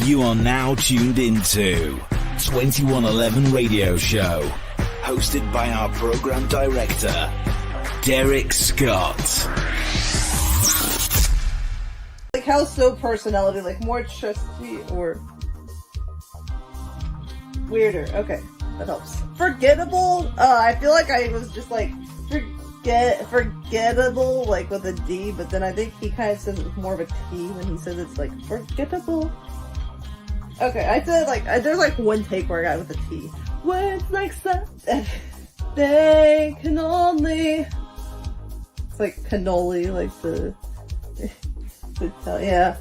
You are now tuned into 2111 Radio Show, hosted by our program director, Derrick Scott. Like, how's so personality? Like, more trusty or weirder? Okay, that helps. Forgettable? I feel like I was just like, forgettable, like with a D, but then I think he kind of says it's more of a T when he says it's like forgettable. Okay, I said like there's like one take where I got with a T. Words like something they can only. It's like cannoli, like the yeah.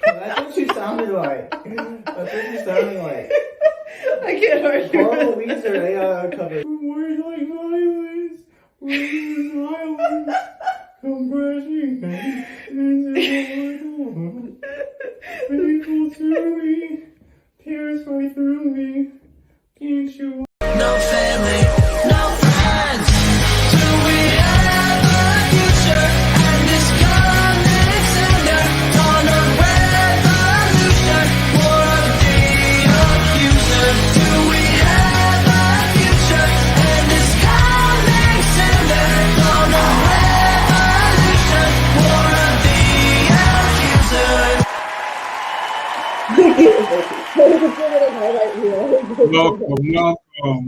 That's what you sounded like. That's what you sounded like. I can't argue. Paramore, Weezer, they covered. Words like violence, words like violence, come crashing into the world. Faithful to me, tears right through me. Can't you? No family, no friends. Do we have a future? And this coming sooner. On a revolution, war of the accuser. Do we have a future? And this coming sooner. On a revolution, war of the accuser.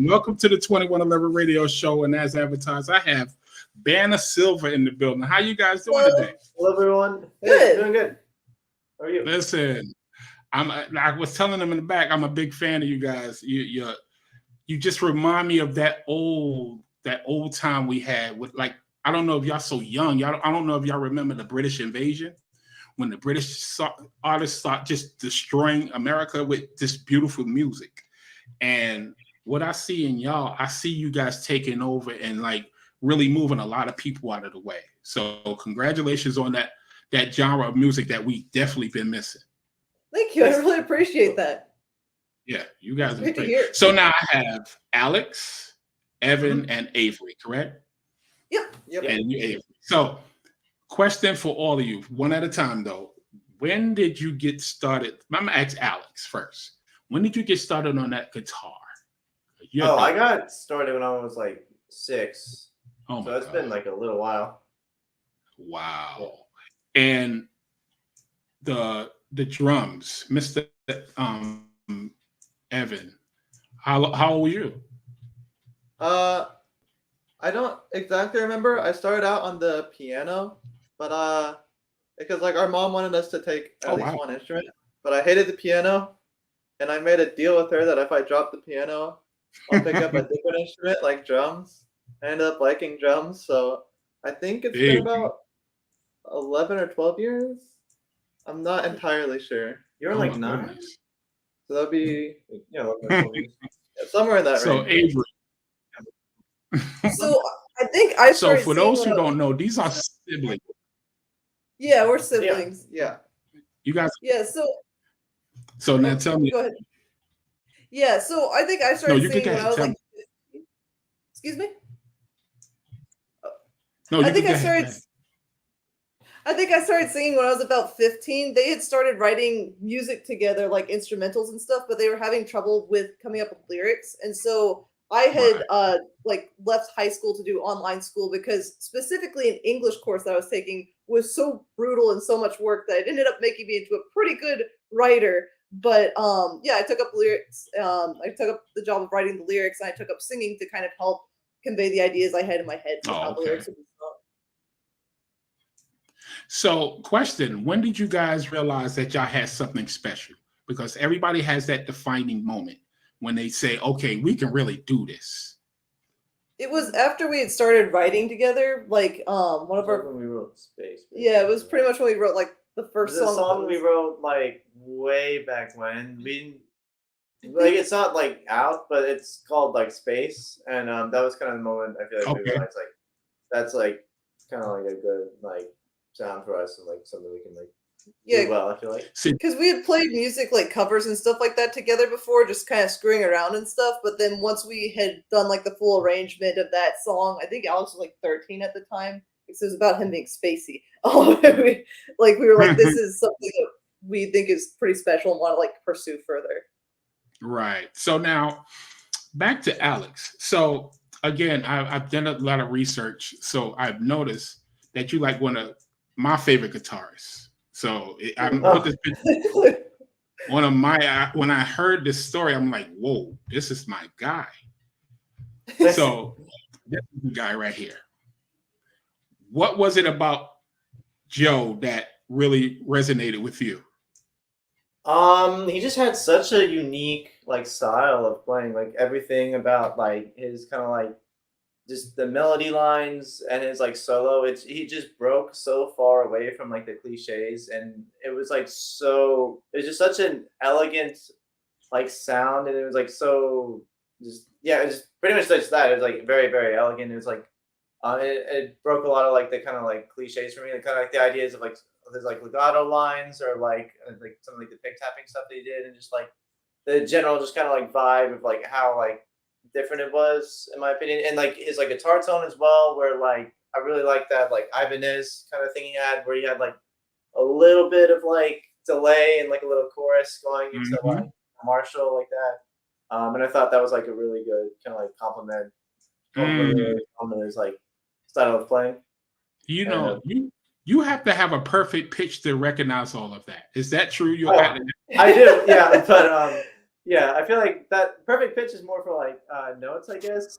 Welcome to the 2111 Radio Show, and as advertised, I have Banner Silver in the building. How you guys doing today? Hello, everyone. Good. Doing good. How are you? Listen, I was telling them in the back, I'm a big fan of you guys. You just remind me of that old time we had with, like, I don't know if y'all so young. I don't know if y'all remember the British invasion, when the British artists start just destroying America with this beautiful music. And what I see in y'all, I see you guys taking over and like really moving a lot of people out of the way. So congratulations on that genre of music that we definitely been missing. Thank you. I really appreciate that. Yeah, you guys are Great to great. hear. So now I have Alex, Evan, and Avery, correct? Yep. And you, Avery. So question for all of you, one at a time though. When did you get started? I'm gonna ask Alex first. When did you get started on that guitar? I got started when I was like 6. Oh so it's been like a little while. Wow. Yeah. And the drums, Mr. Evan, how old were you? I don't exactly remember. I started out on the piano, but because like our mom wanted us to take at least one instrument, but I hated the piano, and I made a deal with her that if I dropped the piano, I'll pick up a different instrument like drums. I ended up liking drums, so I think it's been about 11 or 12 years. I'm not entirely sure. You're like 9. So that'll be somewhere in that range. So Avery. So I think I started. So for those who don't know, these are siblings. Yeah, we're siblings. Yeah. You guys. Yeah. So now tell me. Go ahead. Yeah. So I think I started singing when I was like. Excuse me. No, I think I started singing when I was about 15. They had started writing music together, like instrumentals and stuff, but they were having trouble with coming up with lyrics. And so I had like left high school to do online school because specifically an English course that I was taking was so brutal and so much work that it ended up making me into a pretty good writer. But yeah, I took up lyrics. I took up the job of writing the lyrics, and I took up singing to kind of help convey the ideas I had in my head. How the lyrics would be sung. So, question: when did you guys realize that y'all had something special? Because everybody has that defining moment when they say, "Okay, we can really do this." It was after we had started writing together, like one of our. When we wrote Space. Yeah, it was pretty much when we wrote like the first song. The song we wrote like way back when. We like it's not like out, but it's called like Space, and that was kind of the moment I feel like we realized like that's like kind of like a good like sound for us and like something we can like do well. I feel like because we had played music like covers and stuff like that together before, just kind of screwing around and stuff. But then once we had done like the full arrangement of that song, I think Alex was like 13 at the time. because it was about him being spacey. We were like, this is something that we think is pretty special and want to like pursue further. Right. So now back to Alex. So again, I've done a lot of research. So I've noticed that you like one of my favorite guitarists. So I'm put this picture, one of my when I heard this story, I'm like, whoa, this is my guy. So this is the guy right here. What was it about Joe that really resonated with you? He just had such a unique like style of playing, like everything about like his kind of like just the melody lines and his like solo. He just broke so far away from like the cliches, and it was like it's just such an elegant like sound, and it was like so just it was pretty much just that. It was like very, very elegant. It was like it broke a lot of like the kind of like cliches for me, like kind of like the ideas of like there's like legato lines or like some of like the pick tapping stuff they did, and just like the general just kind of like vibe of like how like different it was in my opinion, and like his like guitar tone as well, where like I really like that like Ibanez kind of thing he had, where he had like a little bit of like delay and like a little chorus going into like a Marshall like that, and I thought that was like a really good kind of like compliment on his like style of playing. You know, you have to have a perfect pitch to recognize all of that. Is that true? I do, yeah, but yeah, I feel like that perfect pitch is more for like notes, I guess.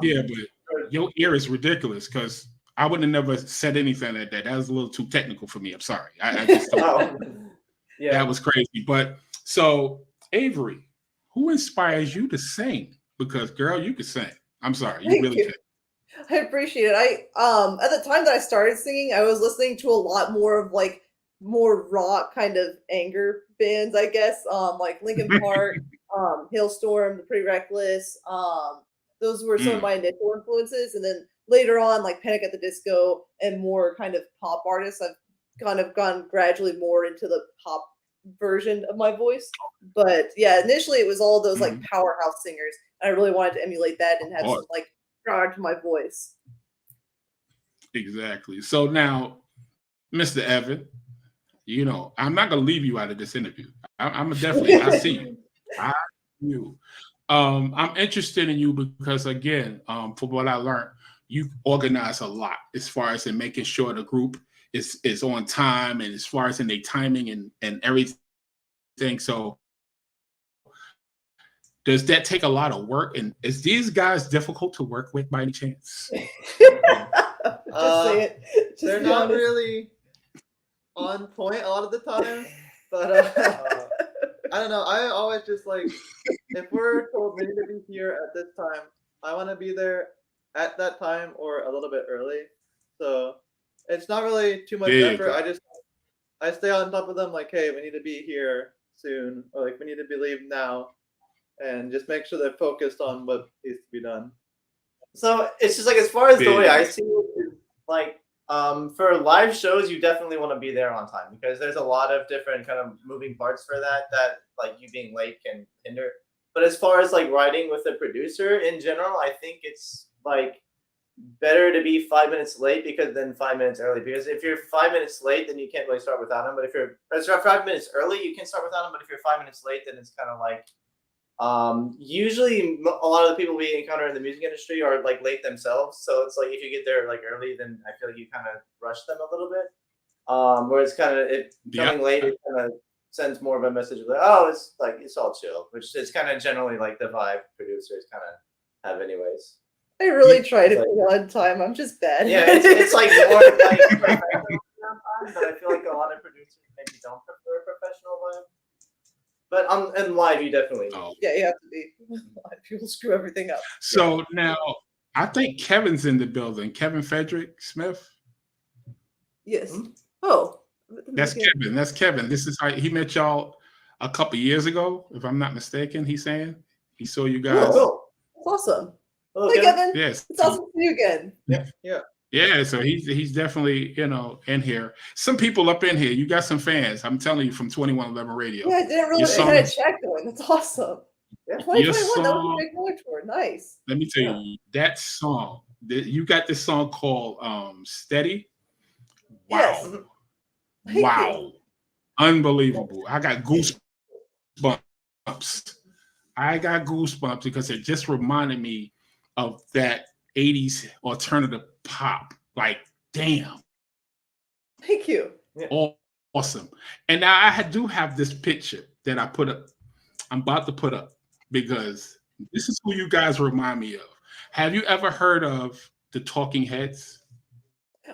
Yeah, but your ear is ridiculous because I would have never said anything like that. That was a little too technical for me. I'm sorry. I just thought that was crazy. But so Avery, who inspires you to sing? Because girl, you can sing. I'm sorry, you really can. I appreciate it. At the time that I started singing, I was listening to a lot more of like more rock kind of anger bands, I guess. Like Linkin Park, Hailstorm, The Pretty Reckless. Those were some of my initial influences, and then later on, like Panic at the Disco and more kind of pop artists. I've kind of gone gradually more into the pop version of my voice. But yeah, initially it was all those like powerhouse singers. I really wanted to emulate that and have some like regard to my voice. Exactly. So now, Mr. Evan, you know, I'm not gonna leave you out of this interview. I'm definitely I see you. I see you. I'm interested in you because again, from what I learned, you organize a lot as far as in making sure the group is on time, and as far as in their timing and everything. So does that take a lot of work? And is these guys difficult to work with by any chance? Just say it. They're not really on point a lot of the time, but I don't know. I always just like, if we're told we need to be here at this time, I want to be there at that time or a little bit early. So it's not really too much effort. I stay on top of them like, hey, we need to be here soon, or like we need to be leaving now. And just make sure they're focused on what needs to be done. So it's just like, as far as the way I see it, like for live shows, you definitely want to be there on time, because there's a lot of different kind of moving parts for that like you being late can hinder. But as far as like writing with a producer in general, I think it's like better to be 5 minutes late because then 5 minutes early. Because if you're 5 minutes late, then you can't really start without him. But if you're 5 minutes early, you can start without him. But if you're 5 minutes late, then it's kind of like usually a lot of the people we encounter in the music industry are like late themselves. So it's like if you get there like early, then I feel like you kind of rush them a little bit. Whereas kind of coming late, it kind of sends more of a message of like, oh, it's like it's all chill, which is kind of generally like the vibe producers kind of have anyways. I really try to be on time. I'm just bad. Yeah, it's like more like professional time, but I feel like a lot of producers maybe don't prefer a professional vibe. But in live, you definitely need. Yeah, you have to be. Live people screw everything up. So now, I think Kevin's in the building. Kevin Frederick Smith. Yes. Oh. That's Kevin. That's Kevin. This is how he met y'all a couple years ago, if I'm not mistaken. He's saying he saw you guys. Oh, that's awesome. Hello, Hi, Kevin. Yes. It's awesome to see you again. Yeah, so he's definitely, in here. Some people up in here, you got some fans. I'm telling you, from 2111 Radio. Yeah, I didn't really had a check going. That's awesome. Yeah, 2021, that was a big noise for. Nice. Let me tell you, that song You got this song called Steady. Wow. Yes. Thank Wow. you. Unbelievable. I got goosebumps. I got goosebumps because it just reminded me of that 80s alternative pop. Like, damn. Thank you. Awesome. And now I do have this picture that I put up. I'm about to put up because this is who you guys remind me of. Have you ever heard of the Talking Heads?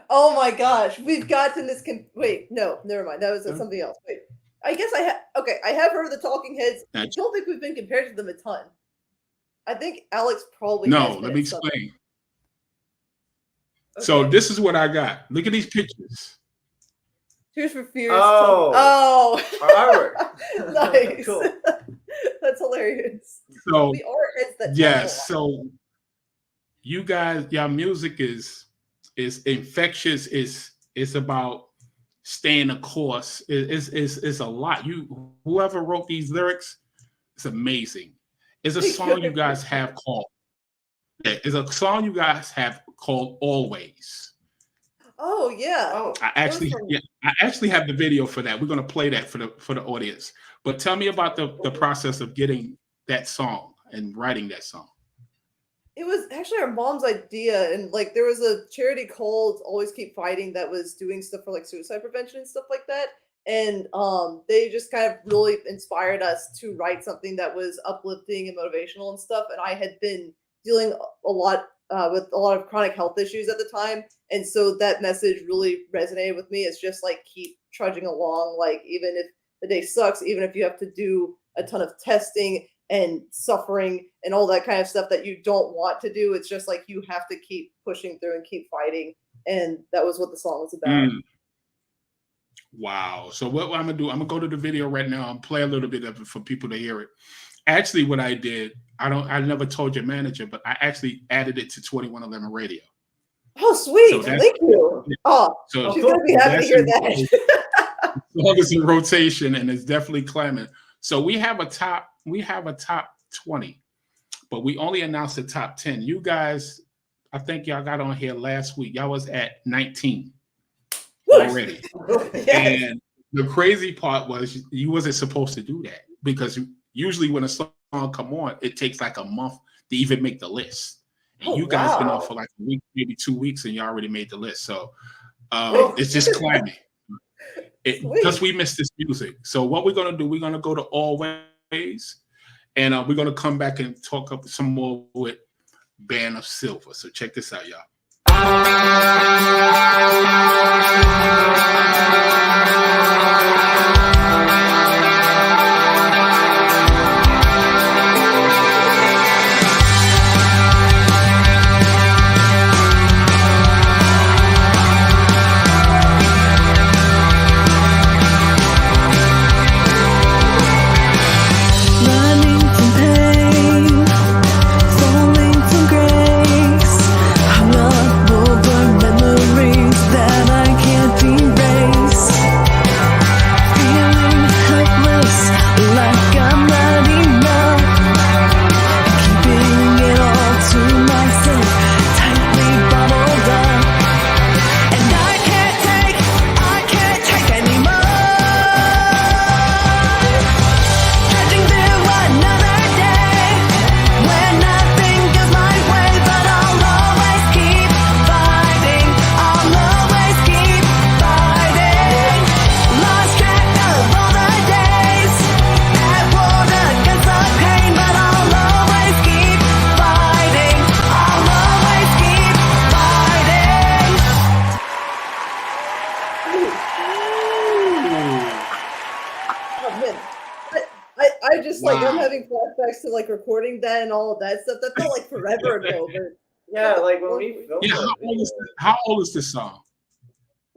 Oh my gosh, we've gotten this. Wait, no, never mind. That was something else. Wait, I guess I have. Okay, I have heard of the Talking Heads. I don't think we've been compared to them a ton. I think Alex probably. No, let me explain. Okay. So this is what I got. Look at these pictures. Tears for Fears. Oh, our artwork. Nice. Cool. That's hilarious. So we are heads that. Yes. So you guys, your music is infectious. It's about staying the course. It's a lot. Whoever wrote these lyrics, it's amazing. It's a song you guys have called. It's a song you guys have called Always. Oh yeah. Oh, I actually have the video for that. We're gonna play that for the audience. But tell me about the process of getting that song and writing that song. It was actually our mom's idea, and like there was a charity called Always Keep Fighting that was doing stuff for like suicide prevention and stuff like that. And they just kind of really inspired us to write something that was uplifting and motivational and stuff. And I had been dealing a lot with a lot of chronic health issues at the time, and so that message really resonated with me. It's just like keep trudging along, like even if the day sucks, even if you have to do a ton of testing and suffering and all that kind of stuff that you don't want to do. It's just like you have to keep pushing through and keep fighting. And that was what the song was about. Wow. So what I'm gonna do, I'm gonna go to the video right now and play a little bit of it for people to hear it. Actually, what I did, I never told your manager, but I actually added it to 2111 radio. Oh, sweet. So thank you. Oh, so she's gonna be happy to hear that. It's in rotation and it's definitely climbing. So we have a top 20, but we only announced the top 10. You guys, I think y'all got on here last week. Y'all was at 19 already. Yes. And the crazy part was you wasn't supposed to do that because usually when a song come on, it takes like a month to even make the list. And you guys been on for like a week, maybe 2 weeks, and you already made the list. So it's just climbing. Because we missed this music. So what we're gonna do, we're gonna go to Always, and we're gonna come back and talk up some more with Band of Silver. So check this out, y'all. Running from pain, falling from grace. I'm not over memories that I can't erase. Feeling helpless, like I'm not enough. Keeping it all to myself, tightly bottled up. And I can't take anymore. Trudging through another day when nothing goes my way, but I'll always keep fighting. I'll always keep fighting. Lost track of all the days at war against the pain, but I'll always keep fighting. I'll always keep fighting. Oh, man. I just like I'm Wow. having flashbacks to like recording that and all of that stuff. That felt like forever ago. But Yeah, like when we filmed Yeah, how old is this song?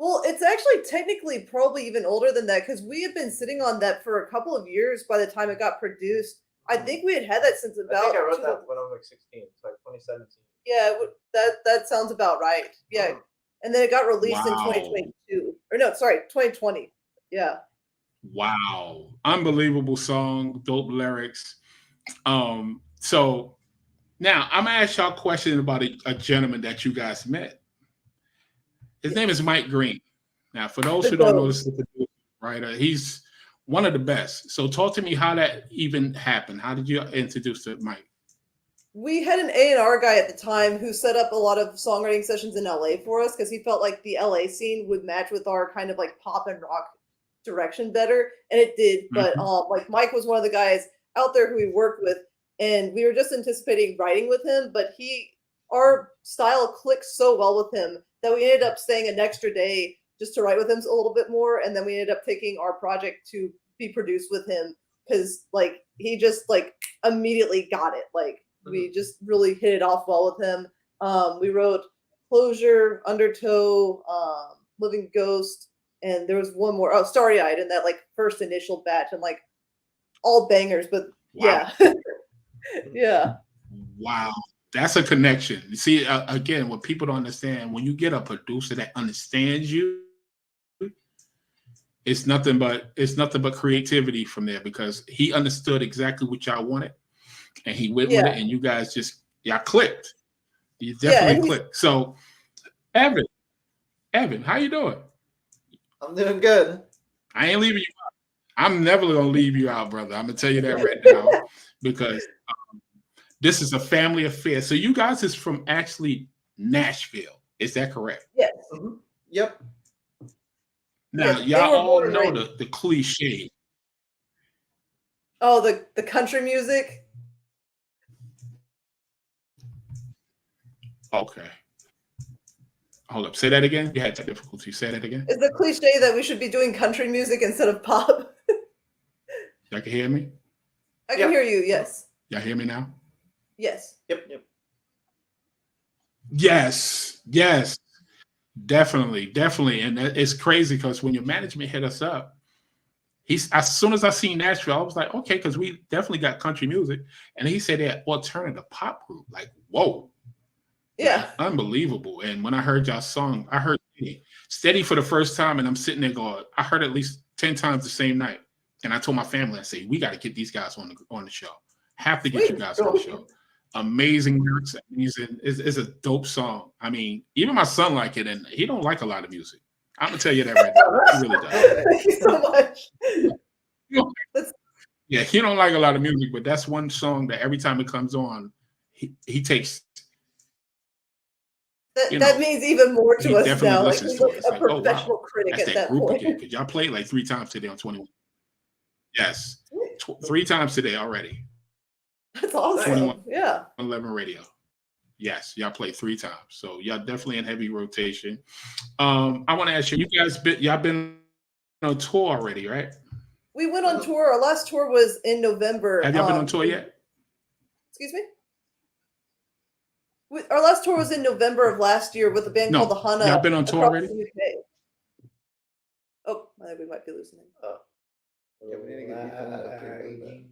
well, it's actually technically probably even older than that because we had been sitting on that for a couple of years by the time it got produced. I think we had that since I about. think I wrote that when I was like 16, so like 2017. Yeah, that sounds about right. Yeah, and then it got released in Wow. 2022, or no, sorry, 2020. Yeah. Wow. Unbelievable song, dope lyrics. So Now, I'm going to ask y'all a question about a gentleman that you guys met. His name is Mike Green. Now, for those who don't know this, right, he's one of the best. So talk to me how that even happened. How did you introduce to Mike? We had an A&R guy at the time who set up a lot of songwriting sessions in LA for us because he felt like the LA scene would match with our kind of like pop and rock direction better, and it did. But like Mike was one of the guys out there who we worked with, and we were just anticipating writing with him, but our style clicked so well with him that we ended up staying an extra day just to write with him a little bit more, and then we ended up taking our project to be produced with him because like he just like immediately got it. Like we just really hit it off well with him. We wrote Closure, Undertow, Living Ghost, and there was one more, Starry Eyed, in that like first initial batch, and like all bangers, but yeah. Yeah. Wow. That's a connection. You see, again, what people don't understand, when you get a producer that understands you, it's nothing but creativity from there, because he understood exactly what y'all wanted and he went with it, and you guys y'all clicked. You definitely clicked. So Evan, how you doing? I'm doing good. I ain't leaving you out. I'm never gonna leave you out, brother. I'm gonna tell you that right now, because this is a family affair. So you guys is from actually Nashville. Is that correct? Yes. Mm-hmm. Yep. Now, y'all all know the cliche. Oh, the country music? Okay. Hold up. Say that again. You had difficulty. Say that again. Is the cliche that we should be doing country music instead of pop? Y'all can hear me? I can hear you, yes. Y'all hear me now? Yes. Yep. Yes. Definitely. And it's crazy because when your management hit us up, as soon as I seen Nashville, I was like, okay, because we definitely got country music. And he said that alternative pop group. Like, whoa. Yeah. Like, unbelievable. And when I heard y'all's song, I heard Steady for the first time, and I'm sitting there going, I heard at least 10 times the same night. And I told my family, I say, we got to get these guys on the show. Have to get you guys on the show. Amazing lyrics. It's a dope song. I mean, even my son like it, and he don't like a lot of music. I'm gonna tell you that right now. He really does. Thank you so much. Yeah, he don't like a lot of music, but that's one song that every time it comes on, he takes. That means even more to us now. Like he's like a like, professional critic that's at that that group point. again. Because y'all played like 3 times today on 21. Yes, 3 times today already. That's awesome. Yeah. 11 radio. Yes, y'all played 3 times. So y'all definitely in heavy rotation. I want to ask you guys y'all been on tour already, right? We went on tour. Our last tour was in November. Have y'all been on tour yet? Excuse me? Our last tour was in November of last year with a band called the Hana. Y'all been on tour already? Oh, I think we might be losing him. Yeah, we need to get these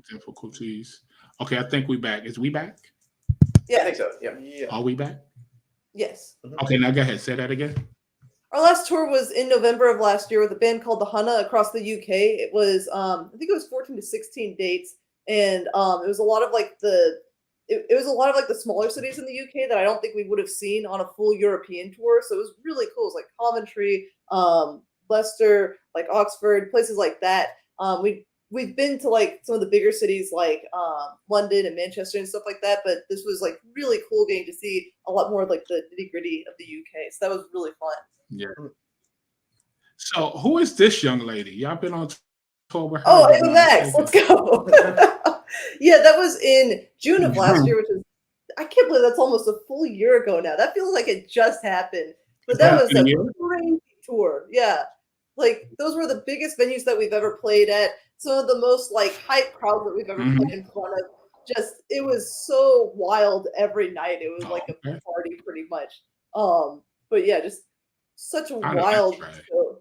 Difficulties. Okay, I think we back. Is we back? Yeah. I think so. Yeah. Are we back? Yes. Okay, now go ahead. Say that again. Our last tour was in November of last year with a band called the Hana across the UK. It was, I think it was 14 to 16 dates, and it was a lot of like the smaller cities in the UK that I don't think we would have seen on a full European tour. So it was really cool. It was like Coventry, Leicester, like Oxford, places like that. We've been to like some of the bigger cities like London and Manchester and stuff like that, but this was like really cool getting to see a lot more like the nitty-gritty of the UK. So that was really fun. Yeah. So who is this young lady? Y'all been on tour with her? Oh, Ava Max, let's go. Yeah, that was in June of last year, which is, I can't believe that's almost a full year ago now. That feels like it just happened. But that was a crazy tour. Yeah. Like those were the biggest venues that we've ever played at. Some of the most like hype crowds that we've ever played in front of. Just it was so wild every night. It was like a party pretty much. But yeah, just such a wild show.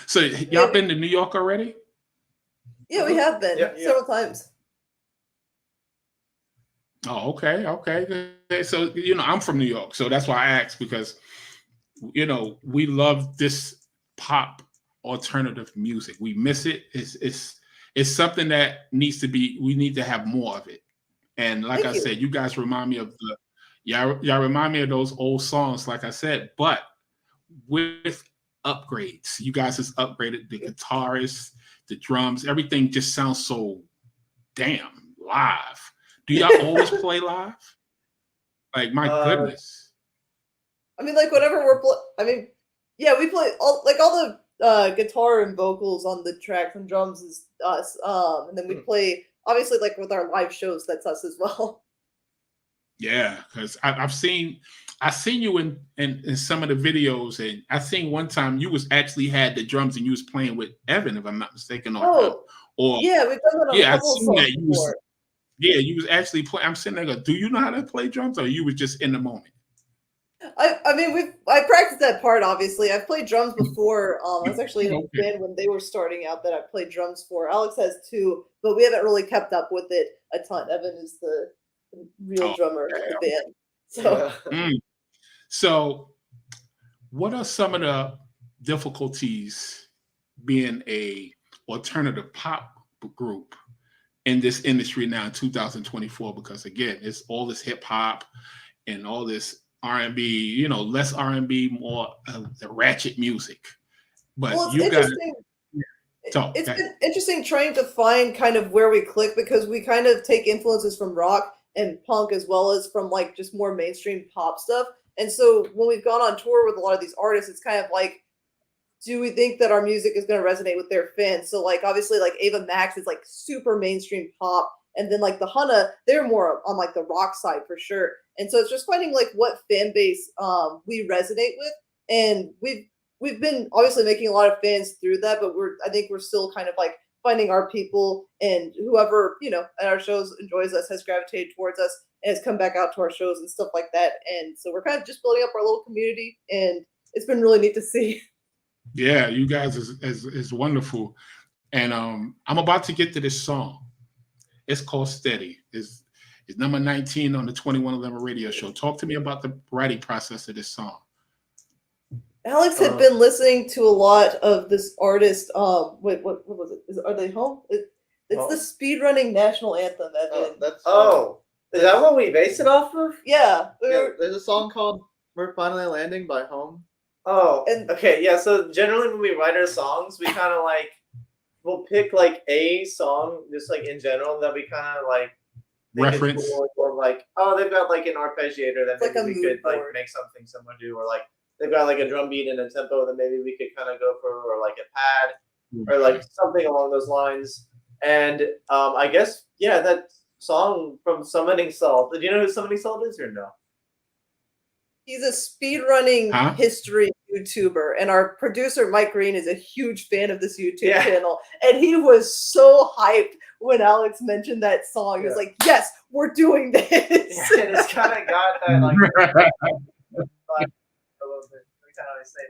So y'all been to New York already? Yeah, we have been several times. Oh, okay. So I'm from New York, so that's why I asked, because we love this pop alternative music. We miss it. It's it's something that needs to be. We need to have more of it. And like Thank I you. said, you guys remind me of y'all remind me of those old songs. Like I said, but with upgrades, you guys has upgraded the guitarist, the drums, everything just sounds so damn live. Do y'all always play live? Like my goodness. I mean, like whenever yeah, we play all the guitar and vocals on the tracks and drums is us. And then we play obviously like with our live shows, that's us as well. Yeah, because I've seen you in some of the videos, and I seen one time you was actually had the drums and you was playing with Evan, if I'm not mistaken. Or yeah, we've done that on a couple of songs before. You was actually playing. I'm sitting there going, do you know how to play drums, or you was just in the moment? I mean, I practiced that part, obviously. I've played drums before. I was actually in a band when they were starting out that I played drums for. Alex has two, but we haven't really kept up with it a ton. Evan is the real drummer of the band. So. So, what are some of the difficulties being a alternative pop group in this industry now in 2024? Because again, it's all this hip hop and all this R&B, less R&B, more the ratchet music. But well, you guys, it's been interesting trying to find kind of where we click, because we kind of take influences from rock and punk as well as from like just more mainstream pop stuff. And so when we've gone on tour with a lot of these artists, it's kind of like, do we think that our music is going to resonate with their fans? So like obviously like Ava Max is like super mainstream pop, and then like the Hunna, they're more on like the rock side for sure. And so it's just finding like what fan base we resonate with, and we've been obviously making a lot of fans through that, but I think we're still kind of like finding our people, and whoever at our shows enjoys us has gravitated towards us and has come back out to our shows and stuff like that. And so we're kind of just building up our little community, and it's been really neat to see. Yeah, you guys is wonderful. And I'm about to get to this song. It's called Steady. It's number 19 on the 2111 radio show. Talk to me about the writing process of this song. Alex had been listening to a lot of this artist. Wait, what was it? Are they home? It's the speedrunning national anthem. Is that what we based it off of? Yeah. There's a song called "We're Finally Landing" by Home. Okay, yeah. So generally, when we write our songs, we kind of like we'll pick like a song, just like in general, that we kind of like reference, or like, they've got like an arpeggiator that maybe we could like make something similar to, or like they've got like a drum beat and a tempo that maybe we could kind of go for, or like a pad, or like something along those lines. And I guess that song from Summoning Salt. Do you know who Summoning Salt is or no? He's a speedrunning history YouTuber, and our producer Mike Green is a huge fan of this YouTube channel, and he was so hyped when Alex mentioned that song. He was like, "Yes, we're doing this." Yeah, and it's kind of got that like a little bit. We kind of say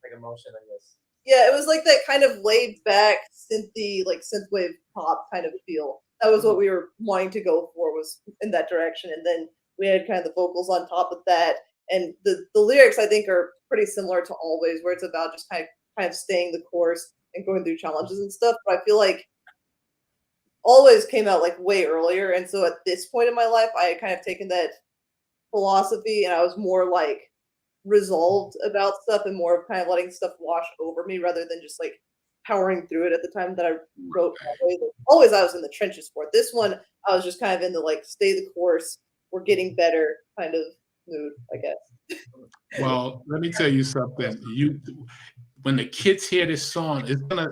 like emotion, I guess. Yeah, it was like that kind of laid back synthwave pop kind of feel. That was what we were wanting to go for, was in that direction, and then we had kind of the vocals on top of that. And the lyrics, I think, are pretty similar to Always, where it's about just kind of staying the course and going through challenges and stuff. But I feel like Always came out like way earlier, and so at this point in my life, I had kind of taken that philosophy, and I was more like resolved about stuff and more of kind of letting stuff wash over me rather than just like powering through it at the time that I wrote Always. Always I was in the trenches for it. This one, I was just kind of in the like stay the course, we're getting better kind of mood, I guess. Well, let me tell you something. When the kids hear this song,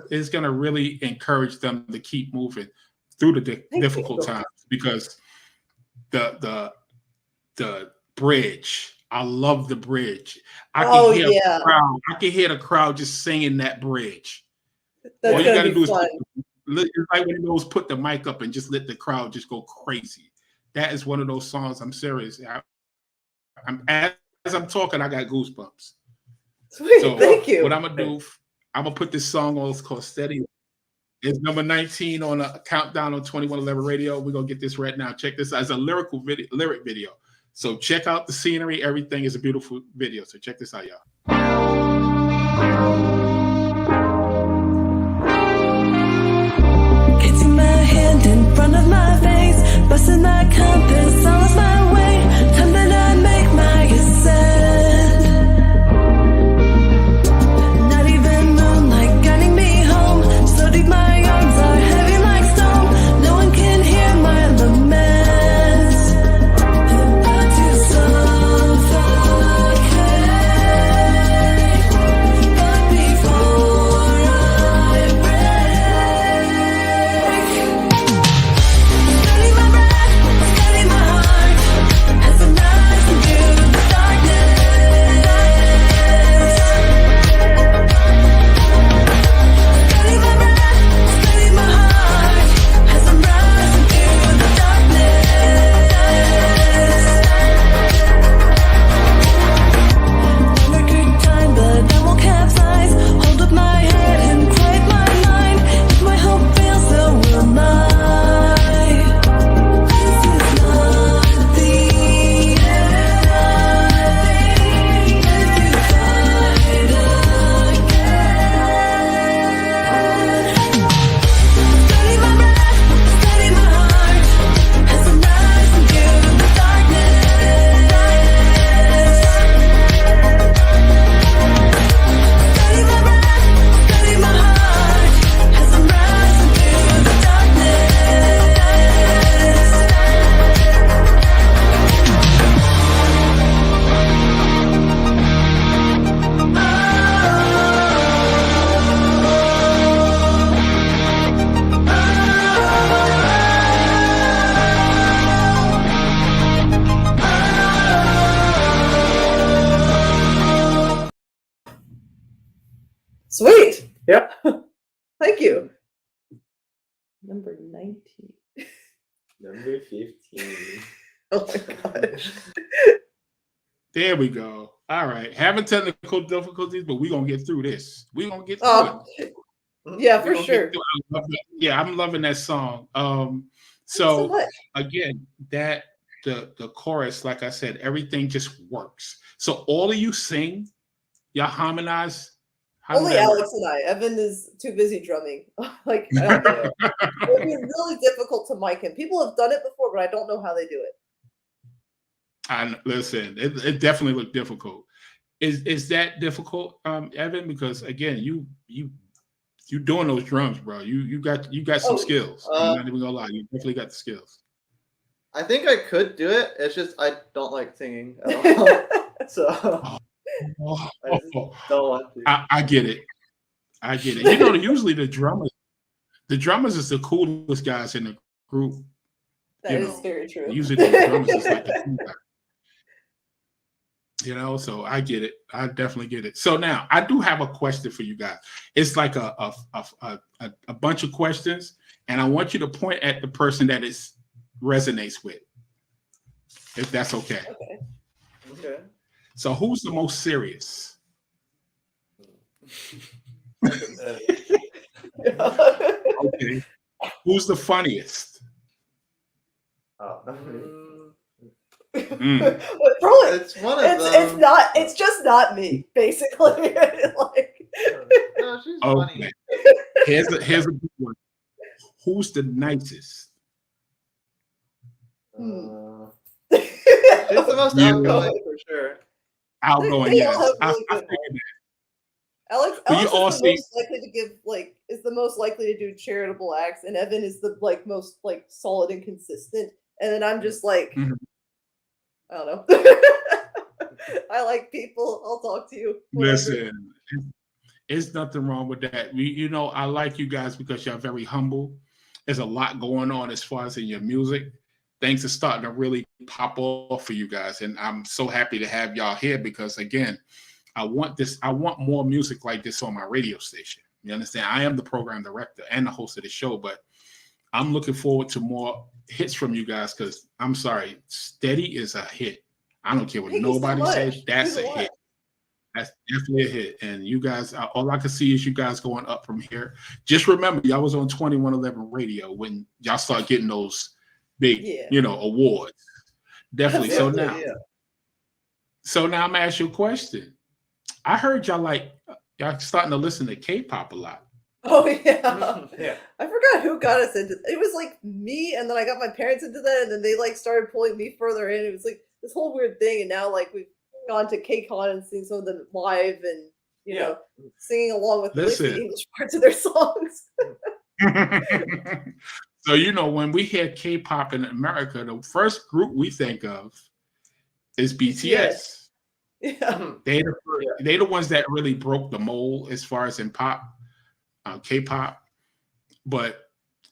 it's gonna really encourage them to keep moving through the difficult times, because the bridge. I love the bridge. I can hear the crowd just singing that bridge. All you gotta do is it's like when those put the mic up and just let the crowd just go crazy. That is one of those songs. I'm serious. As I'm talking, I got goosebumps. Sweet, so thank you. What I'm gonna do, I'm gonna put this song on. It's called Steady. It's number 19 on a countdown on 2111 radio. We're gonna get this right now. Check this out. It's a lyric video. So check out the scenery. Everything is a beautiful video. So check this out, y'all. Getting right in front of my face, busting my compass, I lost my way. Time that I make my ascent. Not even moonlight guiding me home. So deep my arms are heavy like stone. No one can hear my laments. About to suffocate. But before I break, steady my breath, steady my heart, as I rise into the darkness. Steady my breath, steady my heart, as I rise into the darkness. Never good time, but I won't capsize. Hold up my head and quiet my mind. If my hope fails, so will mine. This is not the end. If you fight again, steady my breath, steady my heart, as I rise into the darkness. Steady my breath, steady my heart, as I rise into the darkness. Sweet. Yep. Thank you. Number 19. Number 15. Oh my gosh. There we go. All right. Having technical difficulties, but we're going to get through this. We're going to get through Oh, it. yeah, We're for gonna sure. get through it. I love that. Yeah, I'm loving that song. So So much. again, that the chorus, like I said, everything just works. So all of you sing, y'all harmonize. How does Only that work? Alex and I. Evan is too busy drumming. Like, I don't do it. It would be really difficult to mic him. People have done it before, but I don't know how they do it. Listen, it definitely looked difficult. Is that difficult, Evan? Because again, you doing those drums, bro. You got some Oh, skills. I'm not even gonna lie. You definitely got the skills. I think I could do it. It's just I don't like singing at all. So Oh, I just don't want to. I get it. I get it. You know, usually the drummers is the coolest guys in the group. That You is know, very true. Usually the drummers is like the cool guy. You know, so I get it. I definitely get it. So now I do have a question for you guys. It's like a bunch of questions, and I want you to point at the person that it resonates with, if that's okay. Okay. Okay. So who's the most serious? Okay. Who's the funniest? Oh, Probably. It's one of them. It's just not me, basically. Like, No, she's funny. Okay. Here's a good one. Who's the nicest? She's the most outgoing for sure. Outgoing, They yes. all have I really good figured that. Alex But you all is the see- most likely to give is the most likely to do charitable acts, and Evan is the most solid and consistent. And then I'm just like, Mhm. I don't know. I like people. I'll talk to you. whatever. Listen, there's nothing wrong with that. I like you guys because you're very humble. There's a lot going on as far as in your music. Things are starting to really pop off for you guys, and I'm so happy to have y'all here because again, I want more music like this on my radio station. You understand? I am the program director and the host of the show, but I'm looking forward to more hits from you guys because I'm sorry, Steady is a hit. I don't care what Thank you so nobody much. says. That's Means a lot. hit. That's definitely a hit. And you guys, all I can see is you guys going up from here. Just remember, y'all was on 2111 radio when y'all start getting those big, awards. Definitely. So now I'm gonna ask you a question. I heard y'all starting to listen to K-pop a lot. Oh yeah. Yeah. I forgot who got us into it. Was like me, and then I got my parents into that, and then they like started pulling me further in. It was like this whole weird thing, and now like we've gone to KCON and seen some of them live, and you know, singing along with the English parts of their songs. So you know, when we hear K-pop in America, the first group we think of is BTS. Yeah. They the ones that really broke the mold as far as in pop, K-pop. But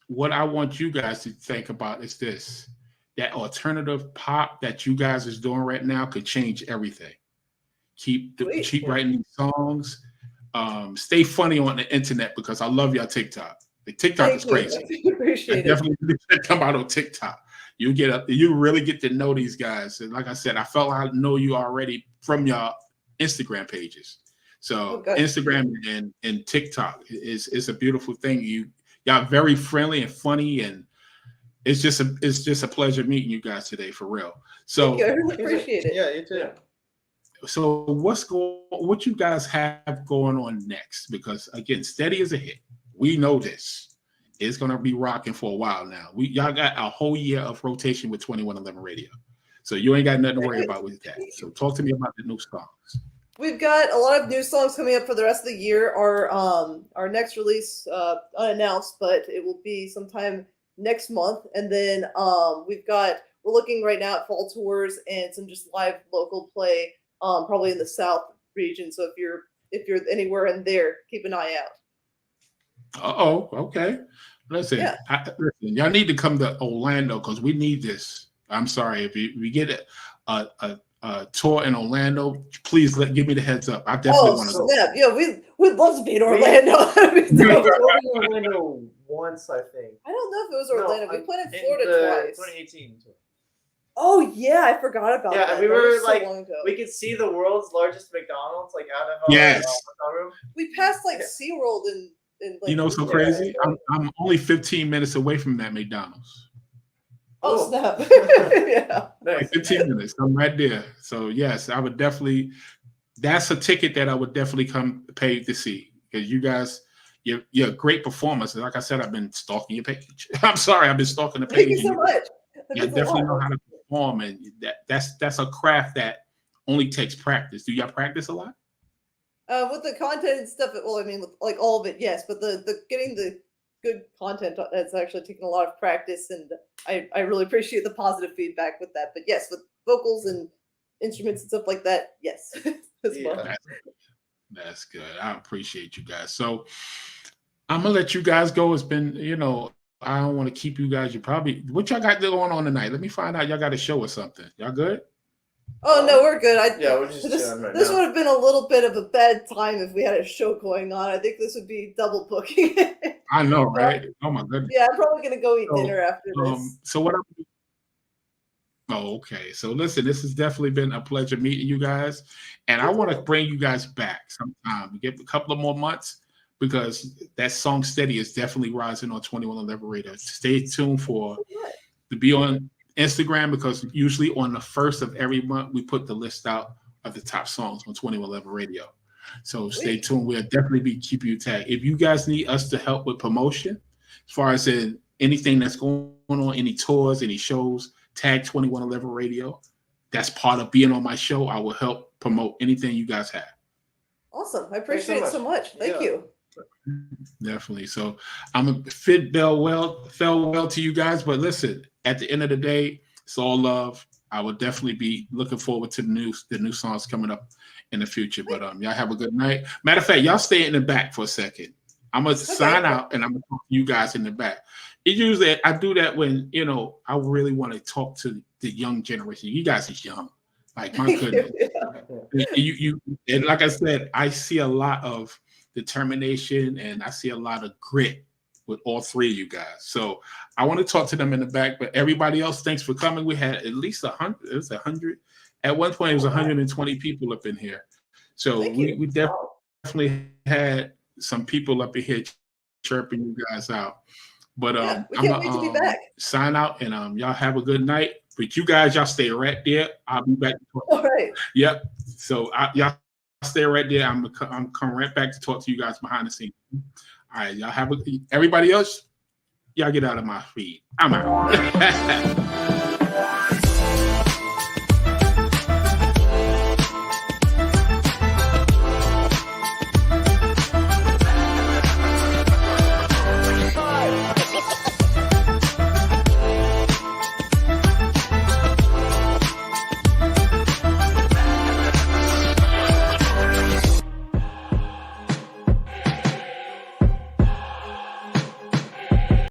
what I want you guys to think about is this: that alternative pop that you guys is doing right now could change everything. Keep writing these songs. Stay funny on the internet because I love y'all TikTok. The TikTok is crazy. Appreciate it. Definitely come out on TikTok. You really get to know these guys. And like I said, I felt I know you already from your Instagram pages. So Instagram and TikTok is a beautiful thing. Y'all very friendly and funny, and it's just a pleasure meeting you guys today for real. So I really appreciate it. Yeah, you too. So what you guys have going on next? Because again, Steady is a hit. We know this. It's gonna be rocking for a while now. Y'all got a whole year of rotation with 2111 Radio. So you ain't got nothing to worry about with that. So talk to me about the new songs. We've got a lot of new songs coming up for the rest of the year. Our next release unannounced, but it will be sometime next month. And then we're looking right now at fall tours and some just live local play, probably in the South region. So if you're anywhere in there, keep an eye out. Okay. Listen, y'all need to come to Orlando because we need this. I'm sorry if we get a tour in Orlando. Please give me the heads up. I definitely want to go. Yeah, we'd love to be in Orlando. Orlando once, I think. I don't know if it was Orlando. We played in Florida twice. 2018. Oh yeah, I forgot about that. Yeah, we were like, we could see the world's largest McDonald's out of our hotel room. We passed SeaWorld and you know, so crazy. I'm only 15 minutes away from that McDonald's. Oh snap! Yeah, like 15 minutes. I'm right there. So yes, I would definitely. That's a ticket that I would definitely come pay to see because you guys, you're great performers. Like I said, I've been stalking your page. I'm sorry, I've been stalking the page. Thank you so much. You definitely know how to perform, and that's a craft that only takes practice. Do y'all practice a lot? With the content and stuff, well, I mean, with all of it, yes, but the getting the good content, that's actually taken a lot of practice, and I really appreciate the positive feedback with that. But yes, with vocals and instruments and stuff like that, yes, as well. That's good. I appreciate you guys. So I'm gonna let you guys go. It's been, I don't want to keep you guys. What y'all got going on tonight? Let me find out. Y'all got a show or something? Y'all good? Oh no, we're good. We're just chilling right now. This would have been a little bit of a bad time if we had a show going on. I think this would be double booking. I know, right? Oh my goodness. Yeah, I'm probably gonna go eat dinner after this. So what? Okay. So listen, this has definitely been a pleasure meeting you guys, and I want to bring you guys back sometime. We get a couple of more months because that song Steady is definitely rising on 2111 Radio. Stay tuned to be on Instagram because usually on the first of every month we put the list out of the top songs on 2111 Radio. So stay tuned. We'll definitely be keeping you tagged. If you guys need us to help with promotion, as far as anything that's going on, any tours, any shows, tag 2111 Radio. That's part of being on my show. I will help promote anything you guys have. Awesome. I appreciate it so much. Thank you. Definitely. So I'm a fit farewell to you guys. But listen, at the end of the day, it's all love. I will definitely be looking forward to the new songs coming up in the future. But y'all have a good night. Matter of fact, y'all stay in the back for a second. I'm gonna sign out and I'm gonna talk to you guys in the back. Usually I do that when I really want to talk to the young generation. You guys is young. Like my goodness. you and like I said, I see a lot of determination and I see a lot of grit with all three of you guys. So I want to talk to them in the back, but everybody else, thanks for coming. We had at least 100. It was 100. At one point, it was 120 people up in here. So we definitely had some people up in here chirping you guys out. But I'm gonna sign out and y'all have a good night. But you guys, y'all stay right there. I'll be back. All right. Yep. So y'all stay right there. I'm coming right back to talk to you guys behind the scenes. All right, y'all have everybody else, y'all get out of my feed. I'm out.